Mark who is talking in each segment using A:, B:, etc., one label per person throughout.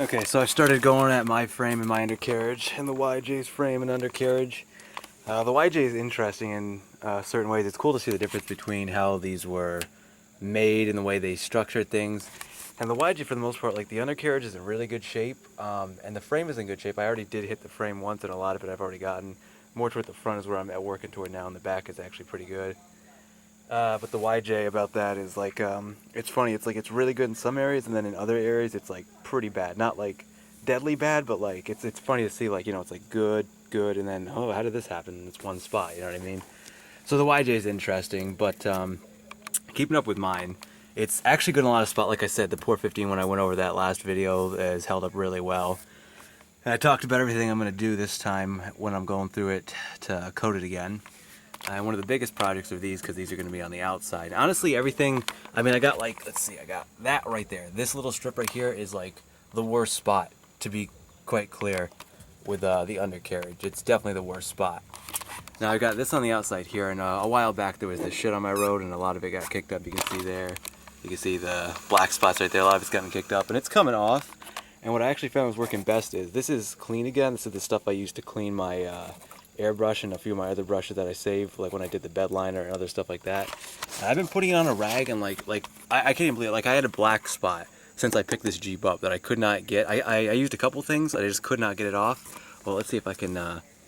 A: Okay, so I started going at my frame and my undercarriage, and the YJ's frame and undercarriage. The YJ is interesting in certain ways. It's cool to see the difference between how these were made and the way they structured things. And the YJ, for the most part, like the undercarriage is in really good shape, and the frame is in good shape. I already did hit the frame once, and a lot of it I've already gotten. More toward the front is where I'm working toward now, and the back is actually pretty good. But the YJ about that is like, it's funny. It's like it's really good in some areas, and then in other areas it's like pretty bad. Not like deadly bad, but like it's funny to see, like, you know, it's like good, and then, oh, how did this happen in this one spot? You know what I mean? So the YJ is interesting, but keeping up with mine, it's actually good in a lot of spots. Like I said, the POR-15, when I went over that last video, has held up really well. And I talked about everything I'm going to do this time when I'm going through it to coat it again. And one of the biggest projects are these, because these are going to be on the outside. Honestly, everything, I mean, I got like, let's see, I got that right there. This little strip right here is like the worst spot, to be quite clear, with the undercarriage. It's definitely the worst spot. Now I got this on the outside here, and a while back there was this shit on my road, and a lot of it got kicked up. You can see there. You can see the black spots right there. A lot of it's gotten kicked up, and it's coming off. And what I actually found was working best is, this is clean again. This is the stuff I used to clean my airbrush and a few of my other brushes that I saved, like when I did the bed liner and other stuff like that. And I've been putting it on a rag, and like I can't even believe it. Like, I had a black spot since I picked this Jeep up that I could not get. I used a couple things, I just could not get it off. Well, let's see if I can,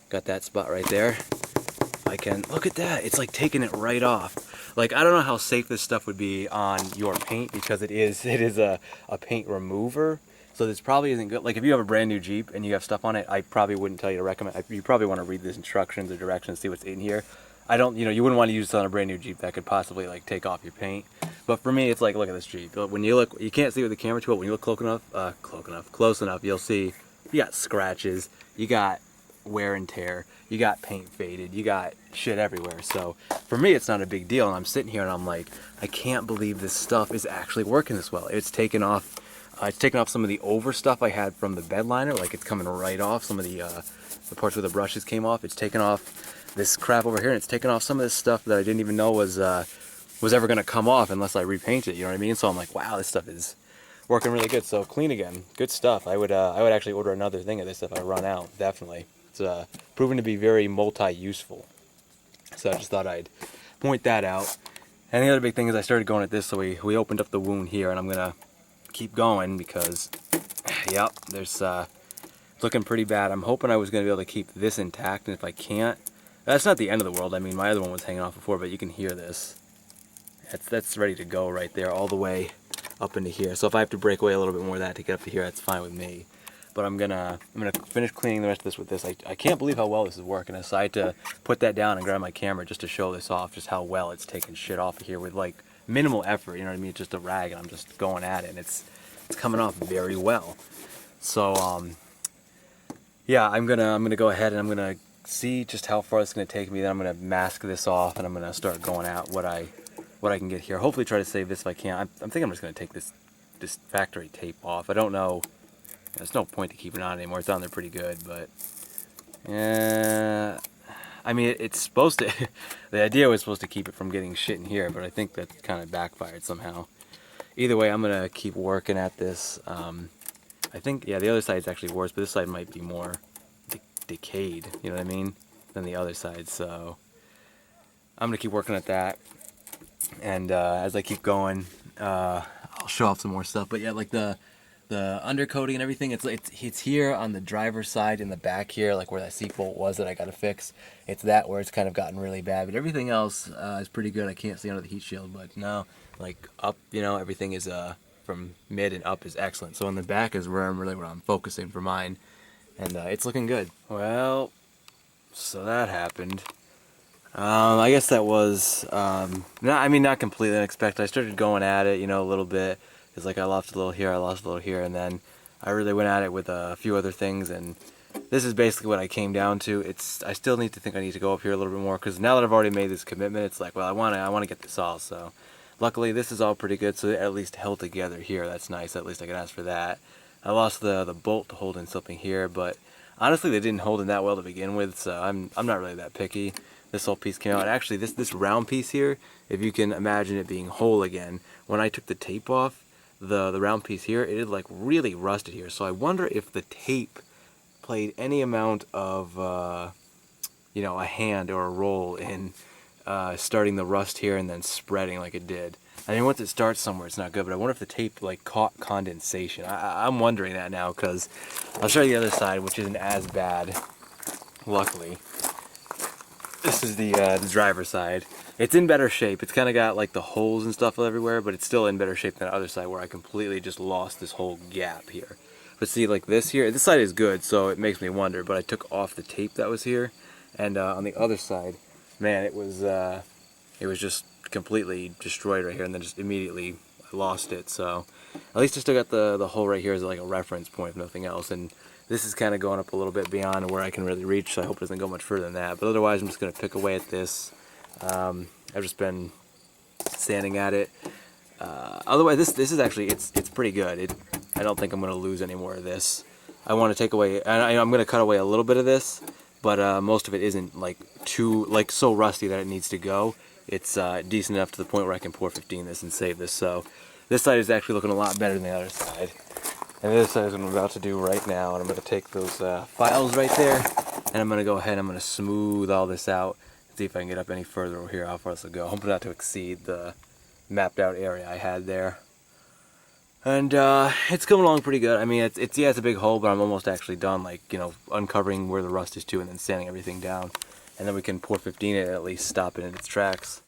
A: got that spot right there. I can, look at that, it's like taking it right off. Like, I don't know how safe this stuff would be on your paint, because it is a paint remover. So this probably isn't good. Like, if you have a brand new Jeep and you have stuff on it, I probably wouldn't tell you to recommend. You probably want to read the instructions or directions, see what's in here. I don't, you know, you wouldn't want to use this on a brand new Jeep that could possibly like take off your paint. But for me, it's like, look at this Jeep. When you look, you can't see with the camera too, but when you look close enough, you'll see you got scratches, you got wear and tear, you got paint faded, you got shit everywhere. So for me, it's not a big deal. And I'm sitting here and I'm like, I can't believe this stuff is actually working this well. It's taken off some of the over stuff I had from the bed liner. Like, it's coming right off. Some of the parts where the brushes came off, it's taken off this crap over here, and it's taken off some of this stuff that I didn't even know was ever going to come off unless I repaint it. You know what I mean? So I'm like, wow, this stuff is working really good. So clean again, good stuff. I would actually order another thing of this if I run out. Definitely, it's proven to be very multi-useful. So I just thought I'd point that out. And the other big thing is I started going at this, so we opened up the wound here, and I'm gonna keep going because, yep, there's looking pretty bad. I'm hoping I was going to be able to keep this intact, and if I can't, that's not the end of the world. I mean, my other one was hanging off before, but you can hear this. That's ready to go right there, all the way up into here. So if I have to break away a little bit more of that to get up to here, that's fine with me. But I'm gonna finish cleaning the rest of this with this. I can't believe how well this is working. So I had to put that down and grab my camera just to show this off, just how well it's taking shit off of here with like minimal effort. You know what I mean? It's just a rag, and I'm just going at it, and it's coming off very well. So yeah, I'm gonna go ahead and I'm gonna see just how far it's gonna take me. Then I'm gonna mask this off, and I'm gonna start going at what I can get here. Hopefully try to save this if I can. I'm thinking I'm just gonna take this factory tape off. I don't know. There's no point to keeping it on anymore. It's on there pretty good, but yeah. I mean, it's supposed to. The idea was supposed to keep it from getting shit in here, but I think that kind of backfired somehow. Either way, I'm gonna keep working at this. I think, yeah, the other side's actually worse, but this side might be more decayed. You know what I mean? Than the other side. So I'm gonna keep working at that, and as I keep going, I'll show off some more stuff. But yeah, like the undercoating and everything, it's here on the driver's side in the back here, like where that seat bolt was that I gotta fix. It's that where it's kind of gotten really bad, but everything else is pretty good. I can't see under the heat shield, but no, like up, you know, everything is from mid and up is excellent. So in the back is where I'm focusing for mine, and it's looking good. Well, so that happened. I guess that was not completely unexpected. I started going at it, you know, a little bit. It's like I lost a little here, I lost a little here, and then I really went at it with a few other things, and this is basically what I came down to. I still need to I need to go up here a little bit more, because now that I've already made this commitment, it's like, well, I want to get this all. So luckily this is all pretty good, so it at least held together here. That's nice. At least I can ask for that. I lost the bolt to hold in something here, but honestly they didn't hold in that well to begin with, so I'm not really that picky. This whole piece came out. Actually, this round piece here, if you can imagine it being whole again, when I took the tape off, the round piece here, it is like really rusted here. So I wonder if the tape played any amount of you know, a hand or a role in starting the rust here and then spreading like it did. I mean, once it starts somewhere, it's not good, but I wonder if the tape like caught condensation. I'm wondering that now, because I'll show you the other side, which isn't as bad, luckily. This is the driver's side. It's in better shape. It's kind of got like the holes and stuff everywhere, but it's still in better shape than the other side, where I completely just lost this whole gap here. But see, like this here, this side is good, so it makes me wonder, but I took off the tape that was here, and on the other side, man, it was just completely destroyed right here, and then just immediately I lost it. So at least I still got the hole right here as like a reference point, if nothing else. And this is kind of going up a little bit beyond where I can really reach, so I hope it doesn't go much further than that. But otherwise, I'm just going to pick away at this. I've just been sanding at it. Otherwise, this is actually, it's pretty good. I don't think I'm going to lose any more of this. I want to take away, I'm going to cut away a little bit of this, but most of it isn't like so rusty that it needs to go. It's decent enough to the point where I can POR-15 this and save this. So this side is actually looking a lot better than the other side. And this side is what I'm about to do right now. And I'm going to take those files right there, and I'm going to go ahead and I'm going to smooth all this out and see if I can get up any further over here, how far this will go. Hopefully not to exceed the mapped out area I had there. And it's coming along pretty good. I mean, it's a big hole, but I'm almost actually done, like, you know, uncovering where the rust is to and then sanding everything down. And then we can POR-15 it and at least stop it in its tracks.